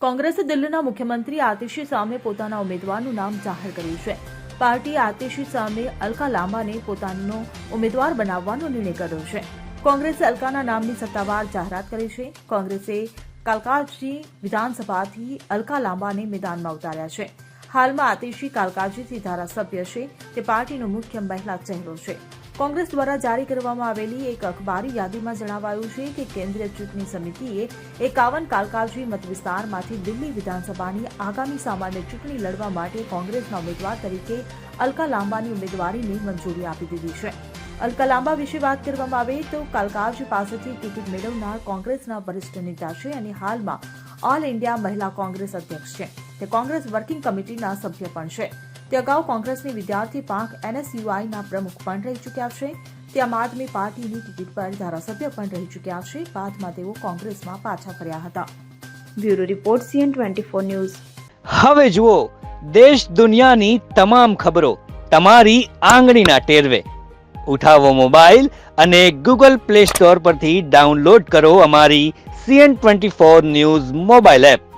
કોંગ્રેસે દિલ્હીના મુખ્યમંત્રી આતિશી સામે પોતાના ઉમેદવારનું નામ જાહેર કર્યું છે. પાર્ટીએ આતિશી સામે અલકા લાંબાને પોતાનો ઉમેદવાર બનાવવાનો નિર્ણય કર્યો છે. કોંગ્રેસે અલકાના નામની સત્તાવાર જાહેરાત કરી છે. કોંગ્રેસે કાલકાજી વિધાનસભાથી અલકા લાંબાને મેદાનમાં ઉતાર્યા છે. હાલમાં આતિશી કાલકાજીથી ધારાસભ્ય છે. તે પાર્ટીનો મુખ્ય મહિલા ચહેરો છે. કોંગ્રેસ દ્વારા જારી કરવામાં આવેલી એક અખબારી યાદીમાં જણાવાયું છે કે કેન્દ્રીય ચૂંટણી સમિતિએ 51 કાલકાજી મતવિસ્તારમાંથી દિલ્હી વિધાનસભાની આગામી સામાન્ય ચૂંટણી લડવા માટે કોંગ્રેસના ઉમેદવાર તરીકે અલકા લાંબાની ઉમેદવારીને મંજૂરી આપી દીધી છે. અલકા લાંબા વિશે વાત કરવામાં આવે તો કાલકાજી પાસેથી ટિકિટ મેળવનાર કોંગ્રેસના વરિષ્ઠ નેતા છે અને હાલમાં ઓલ ઇન્ડિયા મહિલા કોંગ્રેસ અધ્યક્ષ છે. તે કોંગ્રેસ વર્કિંગ કમિટીના સભ્ય પણ છે. તે અગાઉ કોંગ્રેસની વિદ્યાર્થી પાંખ NSUIના પ્રમુખ પણ રહી ચૂક્યા છે. તે આમ આદમી પાર્ટીની ટિકિટ પર ધારાસભ્ય પણ રહી ચૂક્યા છે. બાદમાં તેઓ કોંગ્રેસમાં પાછા ફર્યા હતા. Bureau report CN24 news. હવે જુઓ દેશ દુનિયાની તમામ ખબરો તમારી આંગળીના ટેરવે. ઉઠાવો મોબાઈલ અને Google Play Store પરથી ડાઉનલોડ કરો અમારી CN24 ન્યૂઝ મોબાઈલ એપ.